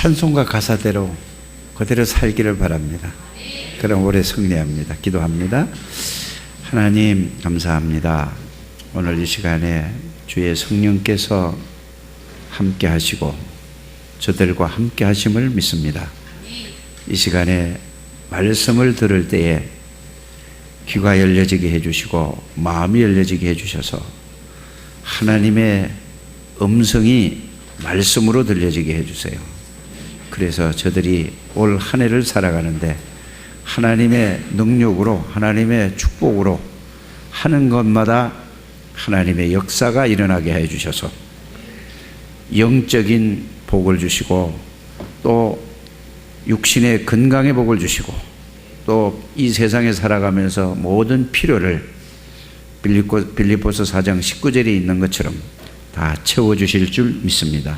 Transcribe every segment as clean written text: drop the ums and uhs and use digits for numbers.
찬송가 가사대로 그대로 살기를 바랍니다. 그럼 올해 승리합니다. 기도합니다. 하나님 감사합니다. 오늘 이 시간에 주의 성령께서 함께 하시고 저들과 함께 하심을 믿습니다. 이 시간에 말씀을 들을 때에 귀가 열려지게 해주시고 마음이 열려지게 해주셔서 하나님의 음성이 말씀으로 들려지게 해주세요. 그래서 저들이 올 한 해를 살아가는데 하나님의 능력으로 하나님의 축복으로 하는 것마다 하나님의 역사가 일어나게 해주셔서 영적인 복을 주시고 또 육신의 건강의 복을 주시고 또 이 세상에 살아가면서 모든 필요를 빌립보서 4장 19절에 있는 것처럼 다 채워주실 줄 믿습니다.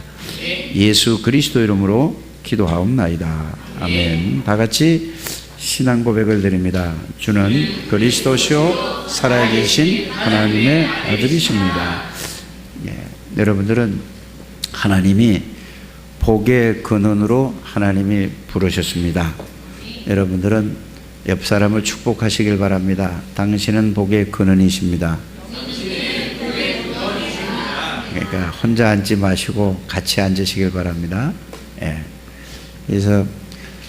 예수 그리스도 이름으로 기도하옵나이다. 아멘. 다 같이 신앙 고백을 드립니다. 주는 그리스도시요 살아계신 하나님의 아들이십니다. 여러분들은 하나님이 복의 근원으로 하나님이 부르셨습니다. 여러분들은 옆 사람을 축복하시길 바랍니다. 당신은 복의 근원이십니다. 그러니까 혼자 앉지 마시고 같이 앉으시길 바랍니다. 그래서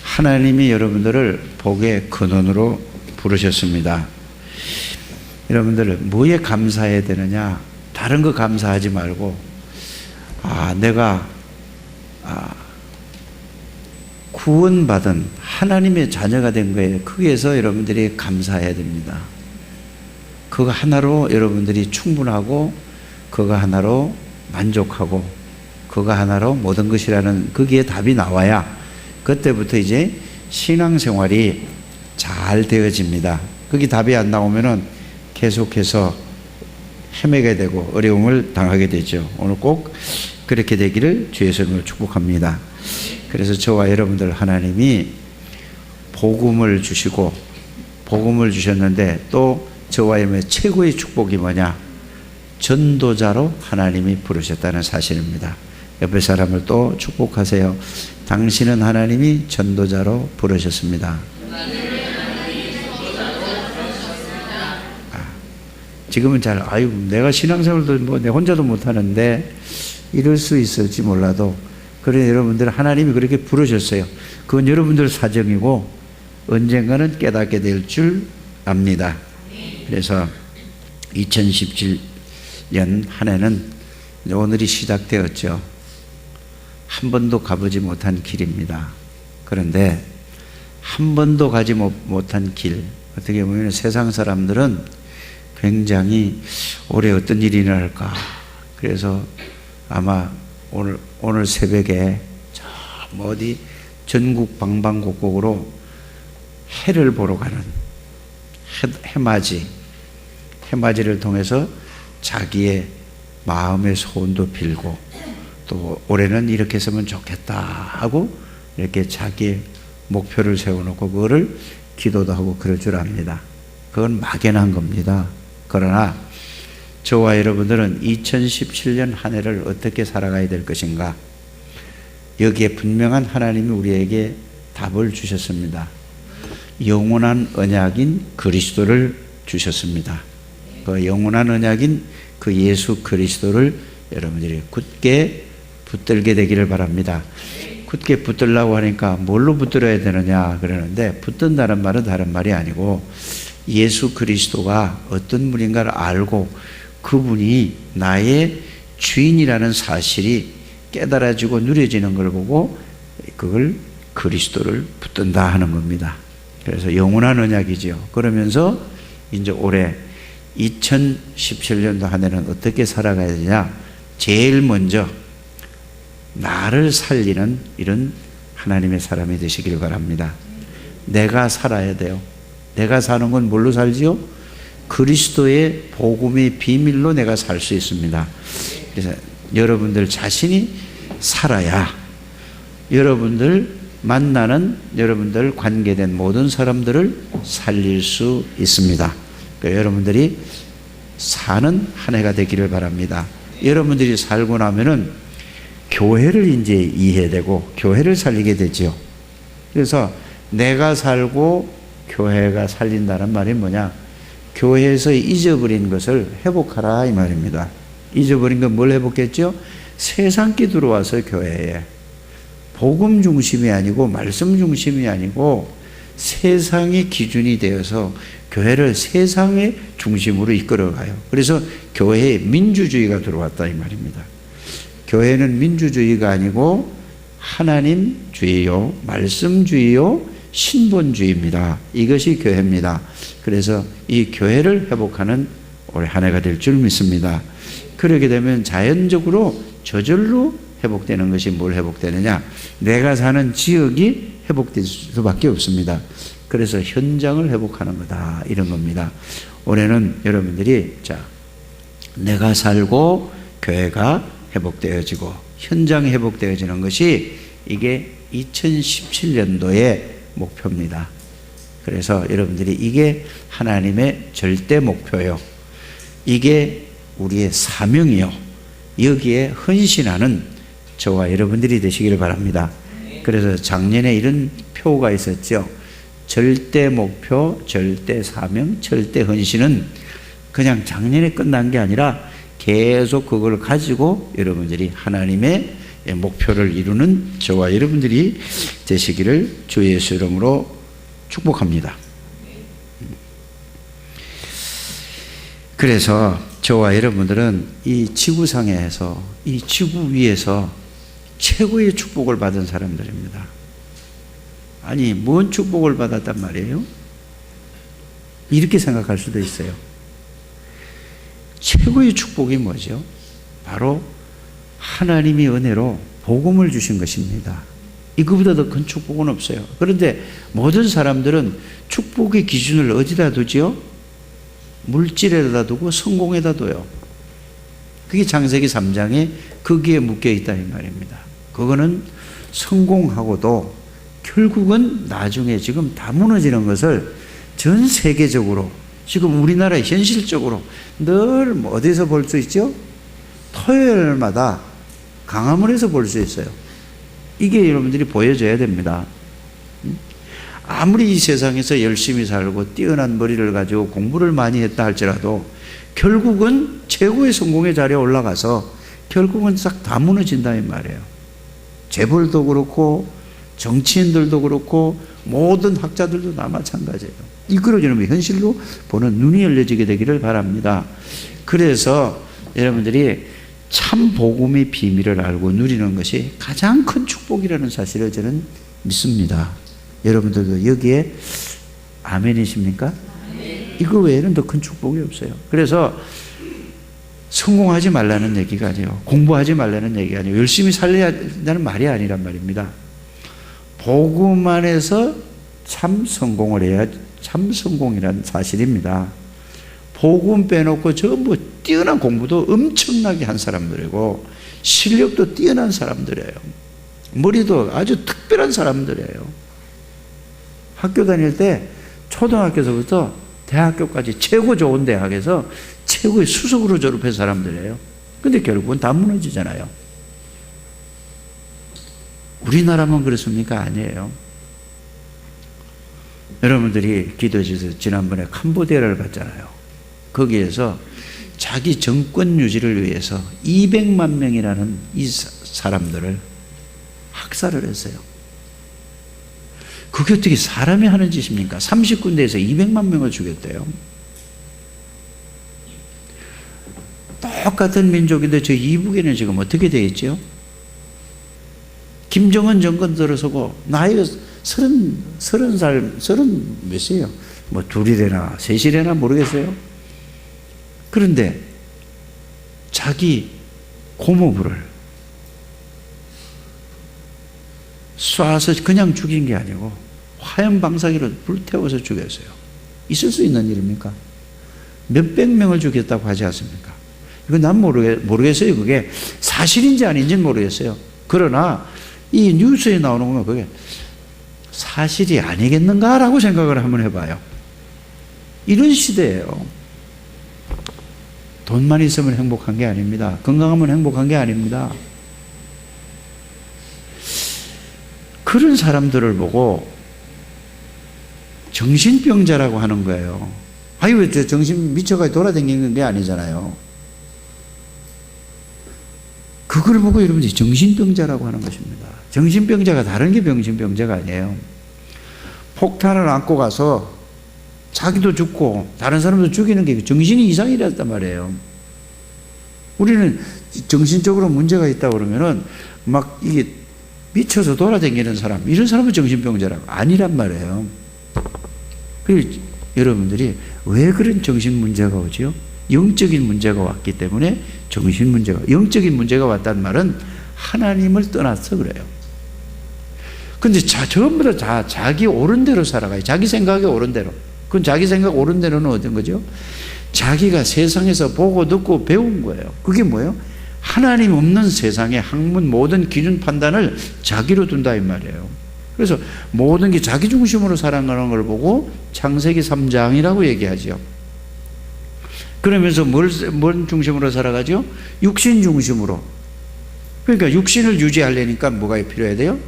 하나님이 여러분들을 복의 근원으로 부르셨습니다. 여러분들 뭐에 감사해야 되느냐? 다른 거 감사하지 말고 내가 구원받은 하나님의 자녀가 된 거예요. 거기에서 여러분들이 감사해야 됩니다. 그거 하나로 여러분들이 충분하고 그거 하나로 만족하고 그거 하나로 모든 것이라는 거기에 답이 나와야 그때부터 이제 신앙생활이 잘 되어집니다. 거기 답이 안 나오면은 계속해서 헤매게 되고 어려움을 당하게 되죠. 오늘 꼭 그렇게 되기를 주의 이름으로 축복합니다. 그래서 저와 여러분들 하나님이 복음을 주시고 복음을 주셨는데 또 저와 여러분의 최고의 축복이 뭐냐? 전도자로 하나님이 부르셨다는 사실입니다. 옆에 사람을 또 축복하세요. 당신은 하나님이 전도자로 부르셨습니다. 지금은 내가 신앙생활도 내 혼자도 못하는데 이럴 수 있을지 몰라도 그래 여러분들 하나님이 그렇게 부르셨어요. 그건 여러분들 사정이고 언젠가는 깨닫게 될 줄 압니다. 그래서 2017년 한 해는 오늘이 시작되었죠. 한 번도 가보지 못한 길입니다. 그런데 한 번도 가지 못한 길, 어떻게 보면 세상 사람들은 굉장히 올해 어떤 일이 일어날까. 그래서 아마 오늘 새벽에 저 어디 전국 방방곡곡으로 해를 보러 가는 해맞이를 통해서 자기의 마음의 소원도 빌고 또 올해는 이렇게 했으면 좋겠다 하고 이렇게 자기의 목표를 세워놓고 그거를 기도도 하고 그럴 줄 압니다. 그건 막연한 겁니다. 그러나 저와 여러분들은 2017년 한 해를 어떻게 살아가야 될 것인가? 여기에 분명한 하나님이 우리에게 답을 주셨습니다. 영원한 언약인 그리스도를 주셨습니다. 그 영원한 언약인 그 예수 그리스도를 여러분들이 굳게 붙들게 되기를 바랍니다. 굳게 붙들라고 하니까 뭘로 붙들어야 되느냐 그러는데 붙든다는 말은 다른 말이 아니고 예수 그리스도가 어떤 분인가를 알고 그분이 나의 주인이라는 사실이 깨달아지고 누려지는 걸 보고 그걸 그리스도를 붙든다 하는 겁니다. 그래서 영원한 언약이죠. 그러면서 이제 올해 2017년도 한 해는 어떻게 살아가야 되냐? 제일 먼저 나를 살리는 이런 하나님의 사람이 되시길 바랍니다. 내가 살아야 돼요. 내가 사는 건 뭘로 살지요? 그리스도의 복음의 비밀로 내가 살 수 있습니다. 그래서 여러분들 자신이 살아야 여러분들 만나는 여러분들 관계된 모든 사람들을 살릴 수 있습니다. 그러니까 여러분들이 사는 한 해가 되기를 바랍니다. 여러분들이 살고 나면은 교회를 이제 이해해야 되고 교회를 살리게 되지요. 그래서 내가 살고 교회가 살린다는 말이 뭐냐? 교회에서 잊어버린 것을 회복하라 이 말입니다. 잊어버린 건 뭘 회복했죠? 세상기 들어와서 교회에 복음 중심이 아니고 말씀 중심이 아니고 세상의 기준이 되어서 교회를 세상의 중심으로 이끌어가요. 그래서 교회에 민주주의가 들어왔다 이 말입니다. 교회는 민주주의가 아니고 하나님주의요, 말씀주의요, 신본주의입니다. 이것이 교회입니다. 그래서 이 교회를 회복하는 올해 한 해가 될 줄 믿습니다. 그러게 되면 자연적으로 저절로 회복되는 것이 뭘 회복되느냐? 내가 사는 지역이 회복될 수밖에 없습니다. 그래서 현장을 회복하는 거다 이런 겁니다. 올해는 여러분들이 내가 살고 교회가 회복되어지고 현장이 회복되어지는 것이 이게 2017년도의 목표입니다. 그래서 여러분들이 이게 하나님의 절대 목표요. 이게 우리의 사명이요. 여기에 헌신하는 저와 여러분들이 되시기를 바랍니다. 그래서 작년에 이런 표가 있었죠. 절대 목표, 절대 사명, 절대 헌신은 그냥 작년에 끝난 게 아니라 계속 그걸 가지고 여러분들이 하나님의 목표를 이루는 저와 여러분들이 되시기를 주 예수 이름으로 축복합니다. 그래서 저와 여러분들은 이 지구상에서 이 지구 위에서 최고의 축복을 받은 사람들입니다. 아니, 뭔 축복을 받았단 말이에요? 이렇게 생각할 수도 있어요. 최고의 축복이 뭐죠? 바로 하나님이 은혜로 복음을 주신 것입니다. 이거보다 더 큰 축복은 없어요. 그런데 모든 사람들은 축복의 기준을 어디다 두지요? 물질에다 두고 성공에다 둬요. 그게 창세기 3장에 거기에 묶여 있다 이 말입니다. 그거는 성공하고도 결국은 나중에 지금 다 무너지는 것을 전 세계적으로 지금 우리나라 현실적으로 늘 어디서 볼 수 있죠? 토요일마다 강화문에서 볼 수 있어요. 이게 여러분들이 보여줘야 됩니다. 아무리 이 세상에서 열심히 살고 뛰어난 머리를 가지고 공부를 많이 했다 할지라도 결국은 최고의 성공의 자리에 올라가서 결국은 싹 다 무너진다 이 말이에요. 재벌도 그렇고 정치인들도 그렇고 모든 학자들도 다 마찬가지예요. 이걸 여러분 현실로 보는 눈이 열려지게 되기를 바랍니다. 그래서 여러분들이 참 복음의 비밀을 알고 누리는 것이 가장 큰 축복이라는 사실을 저는 믿습니다. 여러분들도 여기에 아멘이십니까? 이거 외에는 더 큰 축복이 없어요. 그래서 성공하지 말라는 얘기가 아니에요. 공부하지 말라는 얘기가 아니에요. 열심히 살려야 된다는 말이 아니란 말입니다. 복음 안에서 참 성공을 해야 참 성공이라는 사실입니다. 복음 빼놓고 전부 뛰어난 공부도 엄청나게 한 사람들이고 실력도 뛰어난 사람들이에요. 머리도 아주 특별한 사람들이에요. 학교 다닐 때 초등학교에서부터 대학교까지 최고 좋은 대학에서 최고의 수석으로 졸업한 사람들이에요. 근데 결국은 다 무너지잖아요. 우리나라만 그렇습니까? 아니에요. 여러분들이 기도해 주셔서 지난번에 캄보디아를 갔잖아요. 거기에서 자기 정권 유지를 위해서 200만 명이라는 이 사람들을 학살을 했어요. 그게 어떻게 사람이 하는 짓입니까? 30군데에서 200만 명을 죽였대요. 똑같은 민족인데 저 이북에는 지금 어떻게 되어 있죠? 김정은 정권 들어서고 나이가 30살 몇이에요? 뭐 둘이래나 셋이래나 모르겠어요. 그런데 자기 고모부를 쏴서 그냥 죽인 게 아니고 화염 방사기로 불태워서 죽였어요. 있을 수 있는 일입니까? 몇백 명을 죽였다고 하지 않습니까? 이거 난 모르겠어요. 그게 사실인지 아닌지는 모르겠어요. 그러나 이 뉴스에 나오는 거면 그게 사실이 아니겠는가라고 생각을 한번 해봐요. 이런 시대예요. 돈만 있으면 행복한 게 아닙니다. 건강하면 행복한 게 아닙니다. 그런 사람들을 보고 정신병자라고 하는 거예요. 아니, 왜 정신 미쳐가지고 돌아다니는 게 아니잖아요. 그걸 보고 여러분들이 정신병자라고 하는 것입니다. 정신병자가 다른 게 정신병자가 아니에요. 폭탄을 안고 가서 자기도 죽고 다른 사람도 죽이는 게 정신이 이상이랬단 말이에요. 우리는 정신적으로 문제가 있다 그러면은 막 이게 미쳐서 돌아다니는 사람, 이런 사람은 정신병자라고 아니란 말이에요. 그리고 여러분들이 왜 그런 정신 문제가 오죠? 영적인 문제가 왔기 때문에 정신 문제가, 영적인 문제가 왔다는 말은 하나님을 떠나서 그래요. 근데 전부 다 자기 옳은 대로 살아가요. 자기 생각이 옳은 대로. 그건 자기 생각 옳은 대로는 어떤 거죠? 자기가 세상에서 보고 듣고 배운 거예요. 그게 뭐예요? 하나님 없는 세상의 학문 모든 기준 판단을 자기로 둔다 이 말이에요. 그래서 모든 게 자기 중심으로 살아가는 걸 보고 창세기 3장이라고 얘기하죠. 그러면서 뭘 중심으로 살아가죠? 육신 중심으로. 그러니까 육신을 유지하려니까 뭐가 필요해야 돼요?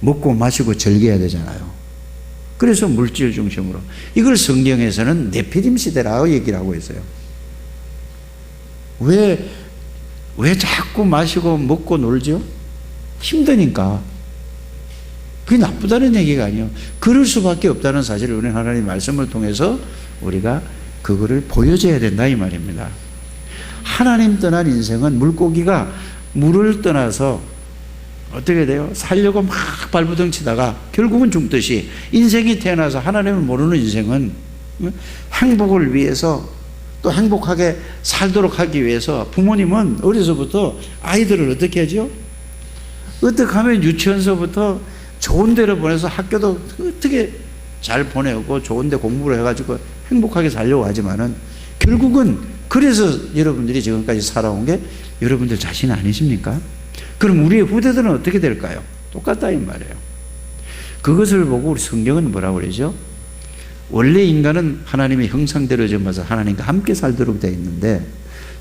먹고 마시고 즐겨야 되잖아요. 그래서 물질 중심으로. 이걸 성경에서는 네피림 시대라고 얘기를 하고 있어요. 왜 자꾸 마시고 먹고 놀죠? 힘드니까. 그게 나쁘다는 얘기가 아니에요. 그럴 수밖에 없다는 사실을 우리는 하나님의 말씀을 통해서 우리가 그거를 보여줘야 된다 이 말입니다. 하나님 떠난 인생은 물고기가 물을 떠나서 어떻게 돼요? 살려고 막 발부둥 치다가 결국은 죽듯이 인생이 태어나서 하나님을 모르는 인생은 행복을 위해서 또 행복하게 살도록 하기 위해서 부모님은 어려서부터 아이들을 어떻게 하죠? 어떻게 하면 유치원서부터 좋은 데로 보내서 학교도 어떻게 잘 보내고 좋은 데 공부를 해가지고 행복하게 살려고 하지만은 결국은 그래서 여러분들이 지금까지 살아온 게 여러분들 자신 아니십니까? 그럼 우리의 후대들은 어떻게 될까요? 똑같다 이 말이에요. 그것을 보고 우리 성경은 뭐라고 그러죠? 원래 인간은 하나님의 형상대로 지어서 하나님과 함께 살도록 되어 있는데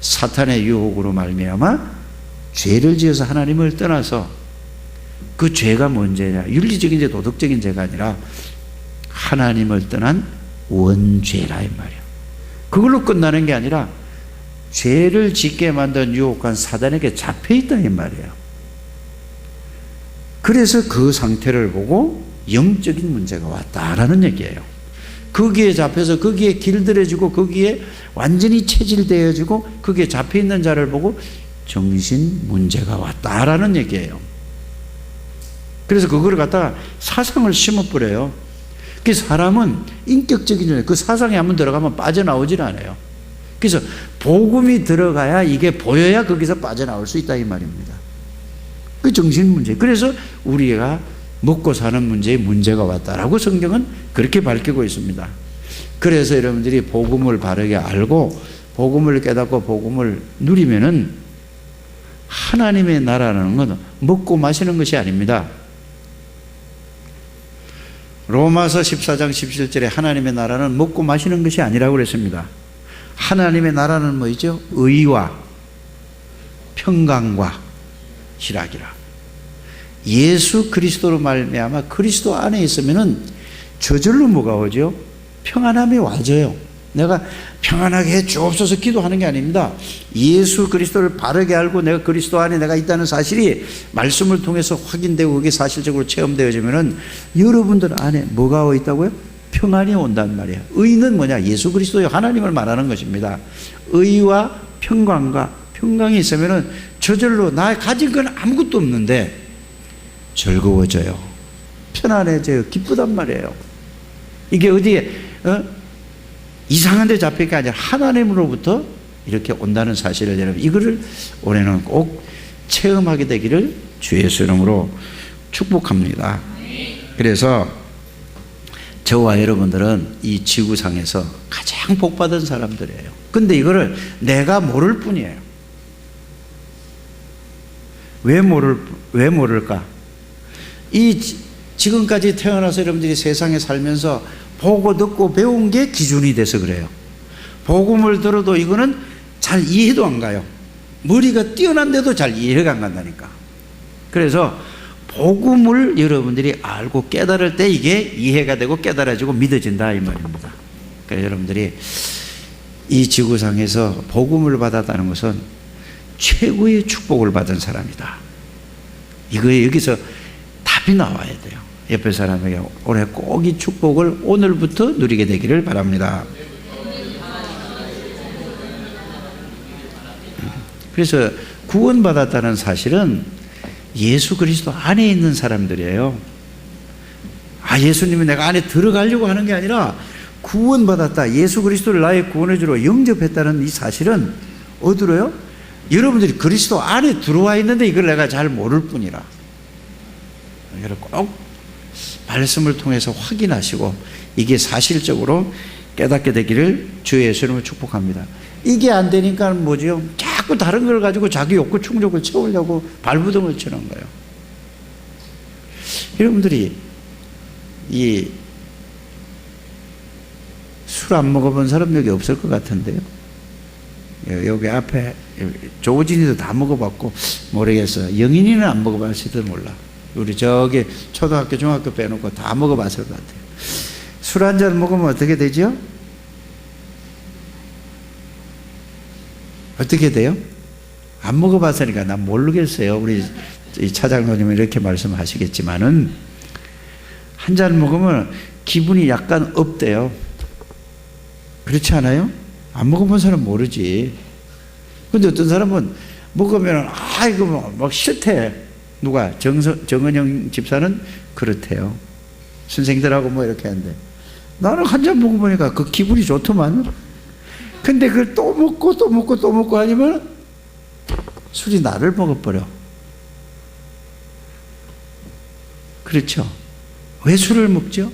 사탄의 유혹으로 말미암아 죄를 지어서 하나님을 떠나서 그 죄가 뭔 죄냐? 윤리적인 죄, 도덕적인 죄가 아니라 하나님을 떠난 원죄라 이 말이에요. 그걸로 끝나는 게 아니라 죄를 짓게 만든 유혹한 사단에게 잡혀있다 이 말이에요. 그래서 그 상태를 보고 영적인 문제가 왔다라는 얘기예요. 거기에 잡혀서 거기에 길들여지고 거기에 완전히 체질되어지고 거기에 잡혀있는 자를 보고 정신 문제가 왔다라는 얘기예요. 그래서 그걸 갖다가 사상을 심어버려요. 그 사람은 인격적인 그 사상에 한번 들어가면 빠져나오질 않아요. 그래서 복음이 들어가야 이게 보여야 거기서 빠져나올 수 있다 이 말입니다. 그 정신 문제. 그래서 우리가 먹고 사는 문제에 문제가 왔다라고 성경은 그렇게 밝히고 있습니다. 그래서 여러분들이 복음을 바르게 알고 복음을 깨닫고 복음을 누리면은 하나님의 나라라는 건 먹고 마시는 것이 아닙니다. 로마서 14장 17절에 하나님의 나라는 먹고 마시는 것이 아니라고 그랬습니다. 하나님의 나라는 뭐죠? 의와 평강과 희락이라. 예수 그리스도로 말미암아 그리스도 안에 있으면은 저절로 뭐가 오죠? 평안함이 와져요. 내가 평안하게 해 주옵소서 기도하는 게 아닙니다. 예수 그리스도를 바르게 알고 내가 그리스도 안에 내가 있다는 사실이 말씀을 통해서 확인되고 그게 사실적으로 체험되어지면은 여러분들 안에 뭐가 와 있다고요? 평안이 온단 말이에요. 의는 뭐냐? 예수 그리스도의 하나님을 말하는 것입니다. 의와 평강과 평강이 있으면은 저절로 나 가진 건 아무것도 없는데 즐거워져요. 편안해져요. 기쁘단 말이에요. 이게 어디에 이상한 데 잡힐 게 아니라 하나님으로부터 이렇게 온다는 사실을 여러분 이거를 올해는 꼭 체험하게 되기를 주 예수 이름으로 축복합니다. 그래서 저와 여러분들은 이 지구상에서 가장 복받은 사람들이에요. 근데 이거를 내가 모를 뿐이에요. 왜 모를까? 지금까지 태어나서 여러분들이 세상에 살면서 보고 듣고 배운 게 기준이 돼서 그래요. 복음을 들어도 이거는 잘 이해도 안 가요. 머리가 뛰어난데도 잘 이해가 안 간다니까. 그래서 복음을 여러분들이 알고 깨달을 때 이게 이해가 되고 깨달아지고 믿어진다 이 말입니다. 그러니까 여러분들이 이 지구상에서 복음을 받았다는 것은 최고의 축복을 받은 사람이다. 이거에 여기서 답이 나와야 돼요. 옆에 사람에게 올해 꼭 이 축복을 오늘부터 누리게 되기를 바랍니다. 그래서 구원받았다는 사실은 예수 그리스도 안에 있는 사람들이에요. 예수님이 내가 안에 들어가려고 하는 게 아니라 구원받았다, 예수 그리스도를 나의 구원의주로 영접했다는 이 사실은 어디로요? 여러분들이 그리스도 안에 들어와 있는데 이걸 내가 잘 모를 뿐이라. 이걸 꼭 말씀을 통해서 확인하시고 이게 사실적으로 깨닫게 되기를 주 예수님을 축복합니다. 이게 안 되니까 뭐죠? 자꾸 다른 걸 가지고 자기 욕구 충족을 채우려고 발부둥을 치는 거예요. 여러분들이 이 술 안 먹어본 사람 여기 없을 것 같은데요. 여기 앞에 조진이도 다 먹어봤고 모르겠어요. 영인이는 안 먹어봤을지도 몰라. 우리 저기 초등학교 중학교 빼놓고 다 먹어봤을 것 같아요. 술 한 잔 먹으면 어떻게 되죠? 어떻게 돼요? 안 먹어봤으니까 난 모르겠어요. 우리 차장님이 이렇게 말씀하시겠지만은 한 잔 먹으면 기분이 약간 업돼요. 그렇지 않아요? 안 먹어본 사람은 모르지. 근데 어떤 사람은 먹으면 이거 막 싫대. 누가? 정은영 집사는 그렇대요. 선생님들하고 뭐 이렇게 하는데 나는 한 잔 먹어보니까 그 기분이 좋더만. 근데 그걸 또 먹고 또 먹고 또 먹고 하면 술이 나를 먹어버려. 그렇죠? 왜 술을 먹죠?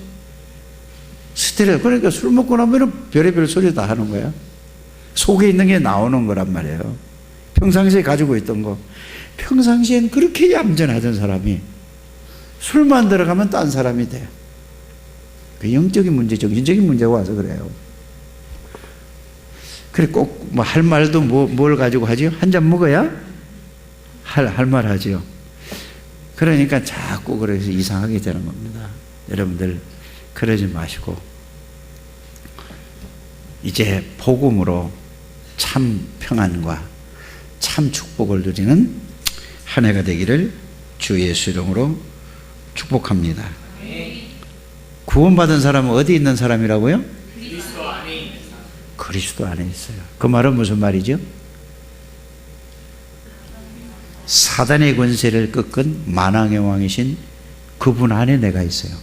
스트레스. 그러니까 술 먹고 나면 별의별 소리 다 하는 거야. 속에 있는 게 나오는 거란 말이에요. 평상시에 가지고 있던 거. 평상시엔 그렇게 얌전하던 사람이 술만 들어가면 딴 사람이 돼. 그 영적인 문제, 정신적인 문제가 와서 그래요. 그래 꼭 뭐 할 말도 뭘 가지고 하지요? 한 잔 먹어야 할 말 하지요. 그러니까 자꾸 그래서 이상하게 되는 겁니다. 여러분들 그러지 마시고 이제 복음으로 참 평안과 참 축복을 누리는 한 해가 되기를 주 예수 이름으로 축복합니다. 구원받은 사람은 어디 있는 사람이라고요? 그리스도 안에 있어요. 그 말은 무슨 말이죠? 사단의 권세를 꺾은 만왕의 왕이신 그분 안에 내가 있어요.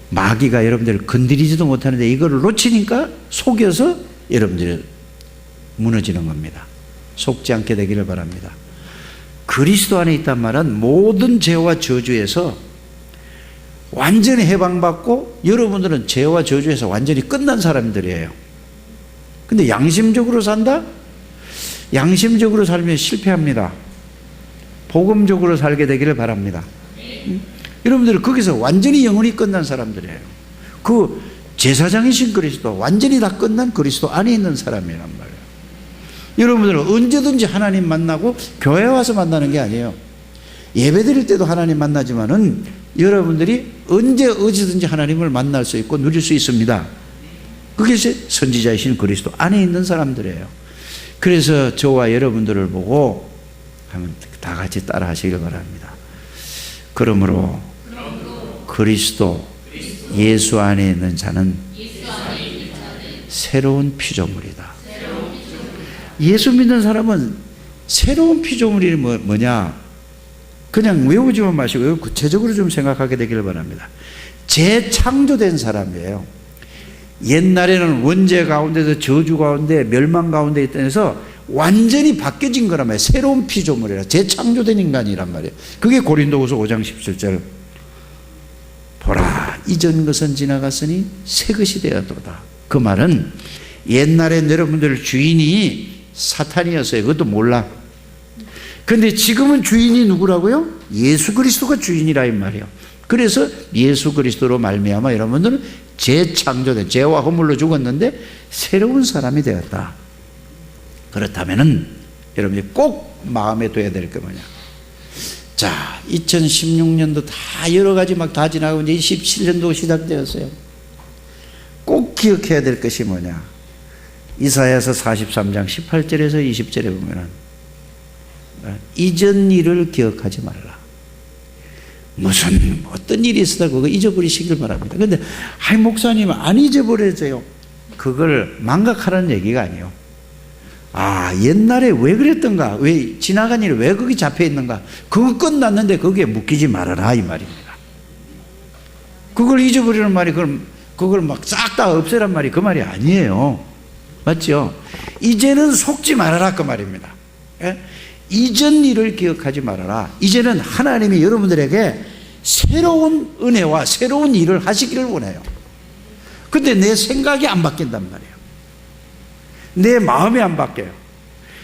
마귀가 여러분들을 건드리지도 못하는데 이거를 놓치니까 속여서 여러분들이 무너지는 겁니다. 속지 않게 되기를 바랍니다. 그리스도 안에 있단 말은 모든 죄와 저주에서 완전히 해방받고 여러분들은 죄와 저주에서 완전히 끝난 사람들이에요. 근데 양심적으로 산다? 양심적으로 살면 실패합니다. 복음적으로 살게 되기를 바랍니다. 여러분들은 거기서 완전히 영혼이 끝난 사람들이에요. 그 제사장이신 그리스도, 완전히 다 끝난 그리스도 안에 있는 사람이란 말이에요. 여러분들은 언제든지 하나님 만나고 교회 와서 만나는 게 아니에요. 예배 드릴 때도 하나님 만나지만은 여러분들이 어디든지 하나님을 만날 수 있고 누릴 수 있습니다. 그게 선지자이신 그리스도 안에 있는 사람들이에요. 그래서 저와 여러분들을 보고 하면 다 같이 따라 하시길 바랍니다. 그러므로 그리스도 예수 안에 있는 자는 새로운 피조물이다. 예수 믿는 사람은 새로운 피조물이 뭐냐? 그냥 외우지만 마시고 구체적으로 좀 생각하게 되기를 바랍니다. 재창조된 사람이에요. 옛날에는 원죄 가운데서 저주 가운데 멸망 가운데 있다 해서 완전히 바뀌어진 거란 말이에요. 새로운 피조물이라 재창조된 인간이란 말이에요. 그게 고린도후서 5장 17절 보라 이전 것은 지나갔으니 새 것이 되었도다. 그 말은 옛날에 여러분들 주인이 사탄이었어요. 그것도 몰라. 근데 지금은 주인이 누구라고요? 예수 그리스도가 주인이라 이 말이에요. 그래서 예수 그리스도로 말미암아 여러분들은 재창조된, 죄와 허물로 죽었는데 새로운 사람이 되었다. 그렇다면은 여러분이 꼭 마음에 둬야 될 게 뭐냐? 자, 2016년도 다 여러 가지 막 다 지나고 이제 17년도 시작되었어요. 꼭 기억해야 될 것이 뭐냐? 이사야서 43장 18절에서 20절에 보면은 이전 일을 기억하지 말라. 무슨 어떤 일이 있어도 그거 잊어버리시길 바랍니다. 근데 아이 목사님 안 잊어버려져요. 그걸 망각하라는 얘기가 아니에요. 아, 옛날에 왜 그랬던가? 왜 지나간 일이 왜 거기 잡혀 있는가? 그거 끝났는데 거기에 묶이지 말아라 이 말입니다. 그걸 잊어버리는 말이 그걸 막 싹 다 없애란 말이 그 말이 아니에요. 맞죠? 이제는 속지 말아라 그 말입니다. 예? 이전 일을 기억하지 말아라. 이제는 하나님이 여러분들에게 새로운 은혜와 새로운 일을 하시기를 원해요. 근데 내 생각이 안 바뀐단 말이에요. 내 마음이 안 바뀌어요.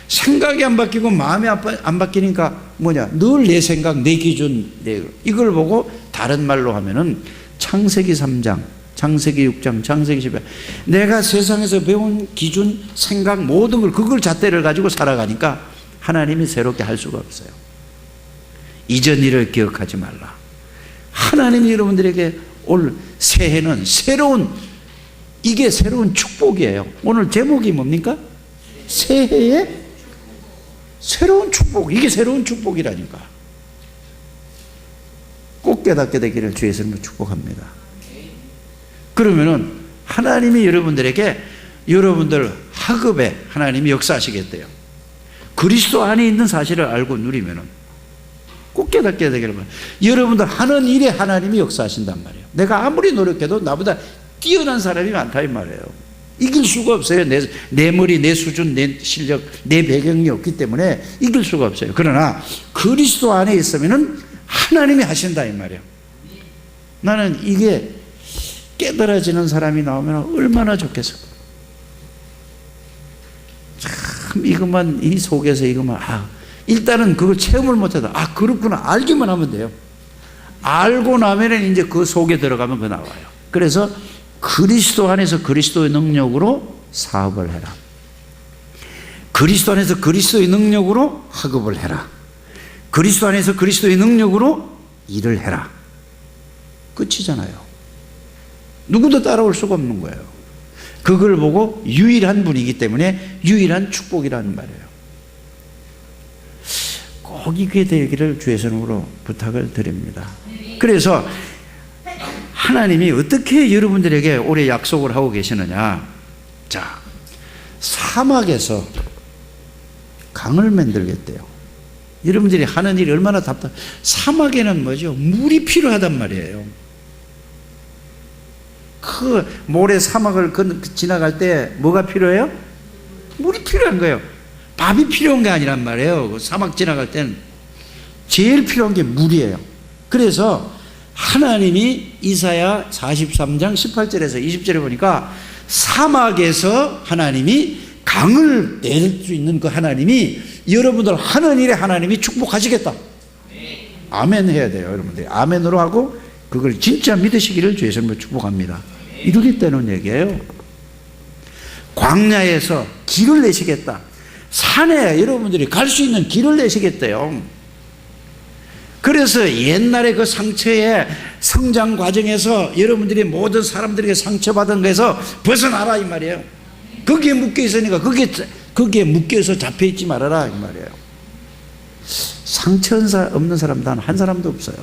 생각이 안 바뀌고 마음이 안 바뀌니까 뭐냐? 늘 내 생각, 내 기준, 이걸 보고 다른 말로 하면은 창세기 3장, 창세기 6장, 창세기 10장 내가 세상에서 배운 기준, 생각 모든 걸 그걸 잣대를 가지고 살아가니까 하나님이 새롭게 할 수가 없어요. 이전 일을 기억하지 말라. 하나님이 여러분들에게 올 새해는 이게 새로운 축복이에요. 오늘 제목이 뭡니까? 새해의 새로운 축복. 이게 새로운 축복이라니까. 꼭 깨닫게 되기를 주의 이름으로 축복합니다. 그러면은 하나님이 여러분들에게 여러분들 학업에 하나님이 역사하시겠대요. 그리스도 안에 있는 사실을 알고 누리면은 꼭 깨닫게 되기를 바랍니다. 여러분들 하는 일에 하나님이 역사하신단 말이에요. 내가 아무리 노력해도 나보다 뛰어난 사람이 많다 이 말이에요. 이길 수가 없어요. 내 머리, 내 수준, 내 실력, 내 배경이 없기 때문에 이길 수가 없어요. 그러나 그리스도 안에 있으면은 하나님이 하신다 이 말이에요. 나는 이게 깨달아지는 사람이 나오면 얼마나 좋겠어. 참 이것만 이 속에서 이것만 일단은 그걸 체험을 못해도 그렇구나 알기만 하면 돼요. 알고 나면은 이제 그 속에 들어가면 그 나와요. 그래서 그리스도 안에서 그리스도의 능력으로 사업을 해라. 그리스도 안에서 그리스도의 능력으로 학업을 해라. 그리스도 안에서 그리스도의 능력으로 일을 해라. 끝이잖아요. 누구도 따라올 수가 없는 거예요. 그걸 보고 유일한 분이기 때문에 유일한 축복이라는 말이에요. 꼭 이게 되기를 주의 이름으로 부탁을 드립니다. 그래서 하나님이 어떻게 여러분들에게 올해 약속을 하고 계시느냐? 자, 사막에서 강을 만들겠대요. 여러분들이 하는 일이 얼마나 사막에는 뭐죠? 물이 필요하단 말이에요. 그 모래 사막을 지나갈 때 뭐가 필요해요? 물이 필요한 거예요. 밥이 필요한 게 아니란 말이에요. 사막 지나갈 때는 제일 필요한 게 물이에요. 그래서 하나님이 이사야 43장 18절에서 20절에 보니까 사막에서 하나님이 강을 낼 수 있는 그 하나님이 여러분들 하는 일에 하나님이 축복하시겠다. 아멘 해야 돼요. 여러분들이 아멘으로 하고 그걸 진짜 믿으시기를 주의 이름으로 축복합니다. 이루겠다는 얘기예요. 광야에서 길을 내시겠다. 산에 여러분들이 갈 수 있는 길을 내시겠대요. 그래서 옛날에 그 상처의 성장 과정에서 여러분들이 모든 사람들에게 상처받은 거에서 벗어나라 이 말이에요. 거기에 묶여 있으니까 거기에 묶여서 잡혀 있지 말아라 이 말이에요. 상처 없는 사람 단 한 사람도 없어요.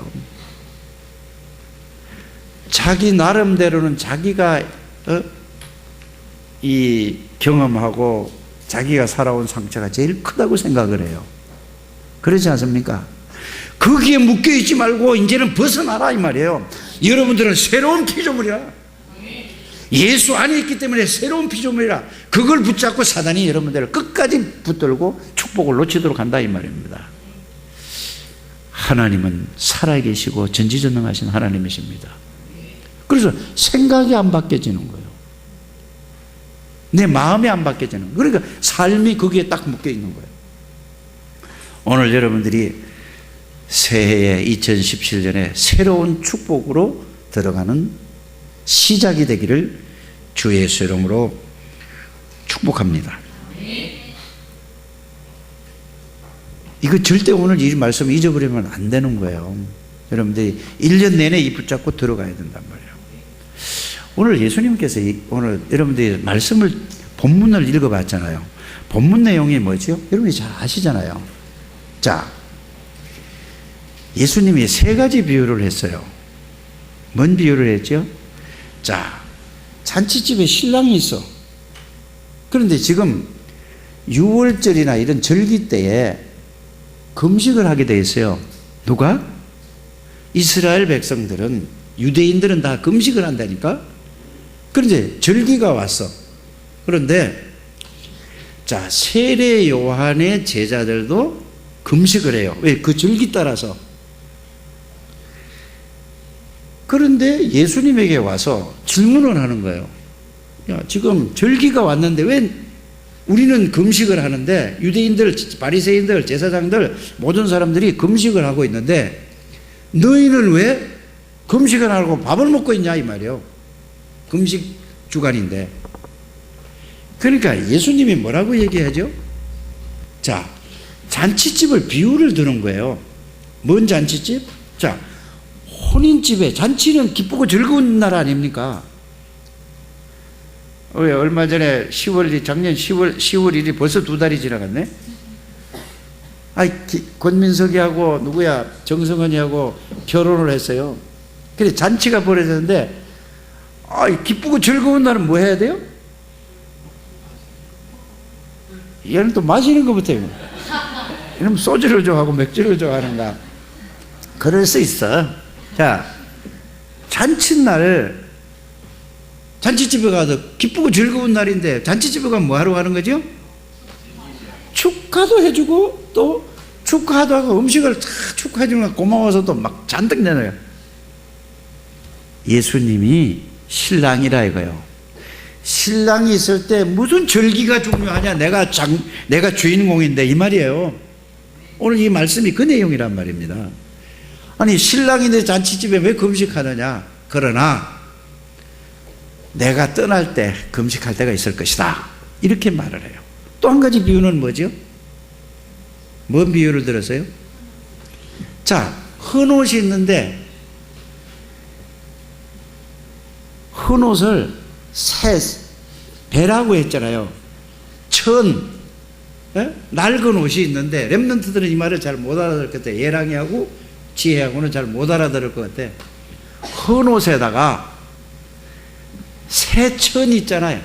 자기 나름대로는 자기가 이 경험하고 자기가 살아온 상처가 제일 크다고 생각을 해요. 그렇지 않습니까? 거기에 묶여있지 말고 이제는 벗어나라 이 말이에요. 여러분들은 새로운 피조물이라. 예수 안에 있기 때문에 새로운 피조물이라. 그걸 붙잡고 사단이 여러분들을 끝까지 붙들고 축복을 놓치도록 한다 이 말입니다. 하나님은 살아계시고 전지전능하신 하나님이십니다. 그래서 생각이 안 바뀌어지는 거예요. 내 마음이 안 바뀌어지는 거예요. 그러니까 삶이 거기에 딱 묶여 있는 거예요. 오늘 여러분들이 새해에 2017년에 새로운 축복으로 들어가는 시작이 되기를 주 예수 이름으로 축복합니다. 이거 절대 오늘 이 말씀 잊어버리면 안 되는 거예요. 여러분들이 1년 내내 이 붙잡고 들어가야 된단 말이에요. 오늘 예수님께서 오늘 여러분들이 말씀을 본문을 읽어봤잖아요. 본문 내용이 뭐죠? 여러분이 잘 아시잖아요. 자, 예수님이 세 가지 비유를 했어요. 뭔 비유를 했죠? 자, 잔치집에 신랑이 있어. 그런데 지금 6월절이나 이런 절기 때에 금식을 하게 돼 있어요. 누가? 이스라엘 백성들은, 유대인들은 다 금식을 한다니까? 그런데 절기가 왔어. 그런데 자, 세례 요한의 제자들도 금식을 해요. 왜? 그 절기 따라서. 그런데 예수님에게 와서 질문을 하는 거예요. 야, 지금 절기가 왔는데 왜 우리는 금식을 하는데 유대인들, 바리새인들, 제사장들 모든 사람들이 금식을 하고 있는데 너희는 왜 금식을 하고 밥을 먹고 있냐 이 말이에요. 금식 주간인데. 그러니까 예수님이 뭐라고 얘기하죠? 자, 잔치집을 비유를 드는 거예요. 뭔 잔치집? 자, 혼인집에, 잔치는 기쁘고 즐거운 날 아닙니까? 왜 얼마 전에 작년 10월 1일이 벌써 2달이 지나갔네? 권민석이하고 누구야? 정성원이하고 결혼을 했어요. 그래, 잔치가 벌어졌는데, 기쁘고 즐거운 날은 뭐 해야 돼요? 얘는 또 마시는 것부터 해요. 이러면 소주를 좋아하고 맥주를 좋아하는가? 그럴 수 있어. 자, 잔칫날, 잔치집에 가서 기쁘고 즐거운 날인데 잔치집에 가면 뭐 하러 가는 거죠? 축하도 해주고 또 축하도 하고 음식을 다 축하해주면 고마워서 또 막 잔뜩 내놔요. 예수님이 신랑이라 이거요. 신랑이 있을 때 무슨 절기가 중요하냐? 내가 주인공인데 이 말이에요. 오늘 이 말씀이 그 내용이란 말입니다. 아니, 신랑인데 잔치집에 왜 금식하느냐? 그러나 내가 떠날 때 금식할 때가 있을 것이다. 이렇게 말을 해요. 또 한 가지 비유는 뭐죠? 뭔 비유를 들었어요? 자, 헌옷이 있는데 헌옷을 배라고 했잖아요. 낡은 옷이 있는데 랩런트들은 이 말을 잘 못 알아들을 것 같아. 예랑이하고 지혜하고는 잘 못 알아들을 것 같아. 헌옷에다가 새 천 있잖아요.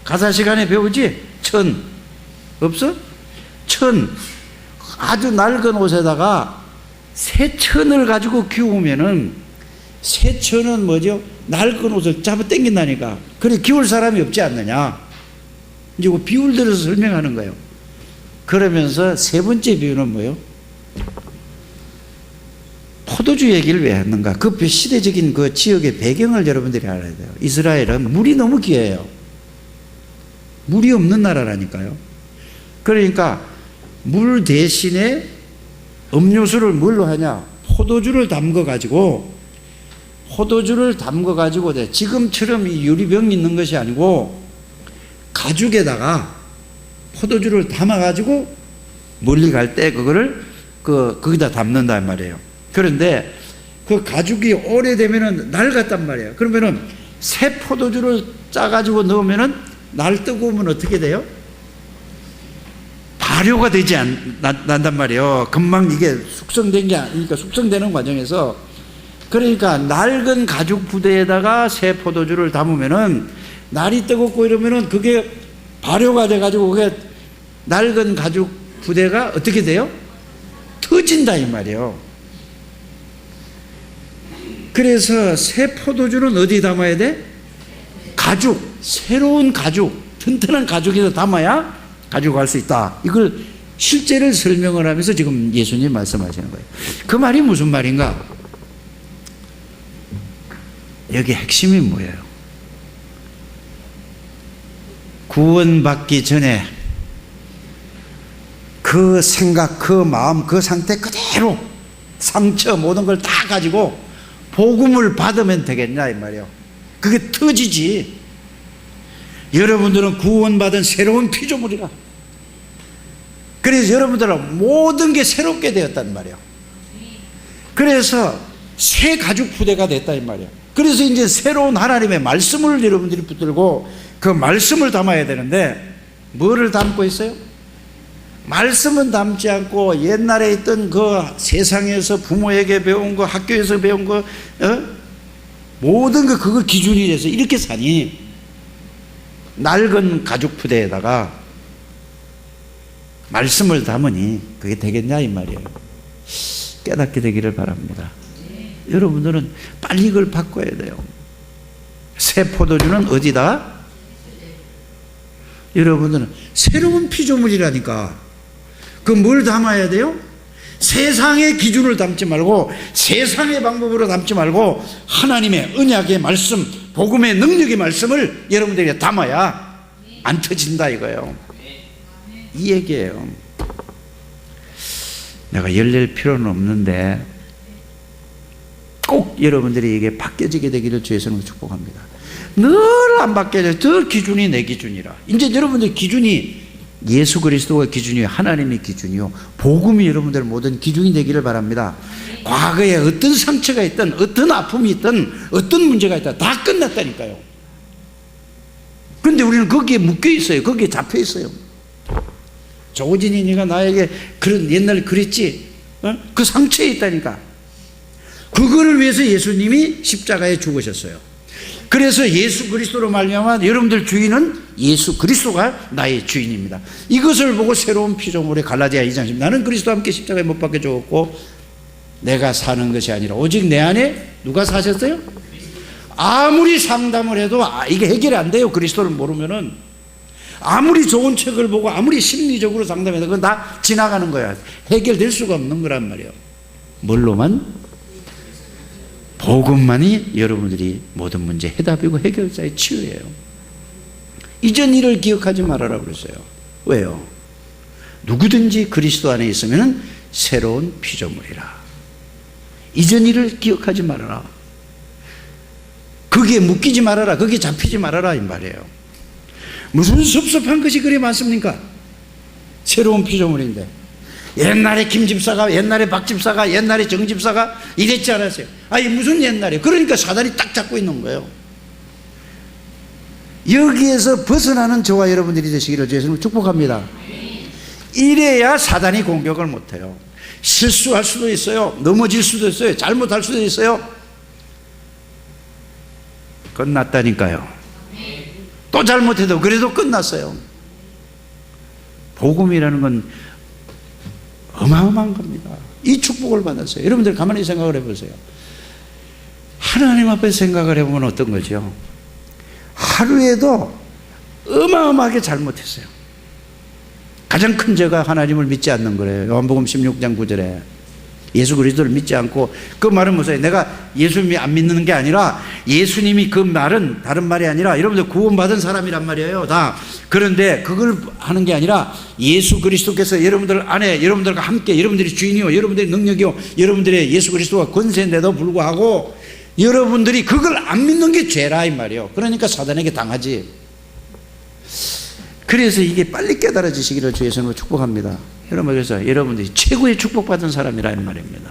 가사 시간에 배우지? 천 없어? 천, 아주 낡은 옷에다가 새 천을 가지고 키우면은, 새 천은 뭐죠? 낡은 옷을 잡아 당긴다니까. 그래 키울 사람이 없지 않느냐. 이제 그 비유를 들어서 설명하는 거예요. 그러면서 세 번째 비유는 뭐예요? 포도주 얘기를 왜 했는가? 그 시대적인 그 지역의 배경을 여러분들이 알아야 돼요. 이스라엘은 물이 너무 귀해요. 물이 없는 나라라니까요. 그러니까 물 대신에 음료수를 뭘로 하냐? 포도주를 담궈가지고 지금처럼 이 유리병 있는 것이 아니고 가죽에다가 포도주를 담아가지고 멀리 갈 때 그거를 거기다 담는단 말이에요. 그런데 그 가죽이 오래되면은 낡았단 말이에요. 그러면은 새 포도주를 짜가지고 넣으면은 날 뜨거우면 어떻게 돼요? 발효가 되지 난단 말이에요. 금방 이게 숙성된 게 아니니까, 숙성되는 과정에서. 그러니까 낡은 가죽 부대에다가 새 포도주를 담으면은 날이 뜨겁고 이러면은 그게 발효가 돼가지고 그게 낡은 가죽 부대가 어떻게 돼요? 터진다 이 말이에요. 그래서 새 포도주는 어디 담아야 돼? 가죽, 새로운 가죽, 튼튼한 가죽에서 담아야 가지고 수 있다. 이걸 실제를 설명을 하면서 지금 예수님 말씀하시는 거예요. 그 말이 무슨 말인가? 여기 핵심이 뭐예요? 구원받기 전에 그 생각, 그 마음, 그 상태 그대로 상처 모든 걸 다 가지고 복음을 받으면 되겠냐 이 말이에요. 그게 터지지. 여러분들은 구원받은 새로운 피조물이라. 그래서 여러분들은 모든 게 새롭게 되었단 말이에요. 그래서 새 가죽 부대가 됐다 이 말이에요. 그래서 이제 새로운 하나님의 말씀을 여러분들이 붙들고 그 말씀을 담아야 되는데 뭐를 담고 있어요? 말씀은 담지 않고 옛날에 있던 그 세상에서 부모에게 배운 거, 학교에서 배운 거, 모든 거 그거 기준이 돼서 이렇게 사니 낡은 가죽 부대에다가 말씀을 담으니 그게 되겠냐 이 말이에요. 깨닫게 되기를 바랍니다. 여러분들은 빨리 이걸 바꿔야 돼요. 새 포도주는 어디다? 여러분들은 새로운 피조물이라니까. 그 뭘 담아야 돼요? 세상의 기준을 담지 말고 세상의 방법으로 담지 말고 하나님의 언약의 말씀, 복음의 능력의 말씀을 여러분들에게 담아야 안 터진다 이거예요. 이 얘기예요. 내가 열낼 필요는 없는데 꼭 여러분들이 이게 바뀌어지게 되기를 주에서는 축복합니다. 늘 안 바뀌어져. 더 기준이 내 기준이라. 이제 여러분들 기준이 예수 그리스도가 기준이요, 하나님의 기준이요, 복음이 여러분들 모든 기준이 되기를 바랍니다. 과거에 어떤 상처가 있든 어떤 아픔이 있든 어떤 문제가 있든 다 끝났다니까요. 그런데 우리는 거기에 묶여 있어요. 거기에 잡혀 있어요. 조진이 네가 나에게 그런 옛날에 그랬지, 그 상처에 있다니까. 그거를 위해서 예수님이 십자가에 죽으셨어요. 그래서 예수 그리스도로 말미암아 여러분들 주인은 예수 그리스도가 나의 주인입니다. 이것을 보고 새로운 피조물의 갈라디아 2장 10, 나는 그리스도와 함께 십자가에 못 박혀 죽었고 내가 사는 것이 아니라 오직 내 안에 누가 사셨어요? 아무리 상담을 해도 이게 해결이 안 돼요. 그리스도를 모르면은. 아무리 좋은 책을 보고 아무리 심리적으로 상담해도 그건 다 지나가는 거야. 해결될 수가 없는 거란 말이에요. 뭘로만? 복음만이 여러분들이 모든 문제 해답이고 해결자의 치유예요. 이전 일을 기억하지 말아라 그랬어요. 왜요? 누구든지 그리스도 안에 있으면 새로운 피조물이라. 이전 일을 기억하지 말아라. 거기에 묶이지 말아라. 거기에 잡히지 말아라 이 말이에요. 무슨 섭섭한 것이 그리 많습니까? 새로운 피조물인데. 옛날에 김 집사가, 옛날에 박 집사가, 옛날에 정 집사가 이랬지 않았어요? 아니 무슨 옛날에. 그러니까 사단이 딱 잡고 있는 거예요. 여기에서 벗어나는 저와 여러분들이 되시기를 주에서 축복합니다. 이래야 사단이 공격을 못해요. 실수할 수도 있어요. 넘어질 수도 있어요. 잘못할 수도 있어요. 끝났다니까요. 또 잘못해도 그래도 끝났어요. 복음이라는 건 어마어마한 겁니다. 이 축복을 받았어요. 여러분들 가만히 생각을 해보세요. 하나님 앞에 생각을 해보면 어떤 거죠? 하루에도 어마어마하게 잘못했어요. 가장 큰 죄가 하나님을 믿지 않는 거래요. 요한복음 16장 9절에 예수 그리스도를 믿지 않고, 그 말은 무슨, 내가 예수님이 안 믿는 게 아니라 예수님이 그 말은 다른 말이 아니라 여러분들 구원받은 사람이란 말이에요 다. 그런데 그걸 하는 게 아니라 예수 그리스도께서 여러분들 안에 여러분들과 함께 여러분들이 주인이요 여러분들의 능력이요 여러분들의 예수 그리스도가 권세인데도 불구하고 여러분들이 그걸 안 믿는 게 죄라 이 말이에요. 그러니까 사단에게 당하지. 그래서 이게 빨리 깨달아지시기를 주의 이름으로 축복합니다. 여러분, 그래서 여러분들이 최고의 축복받은 사람이라는 말입니다.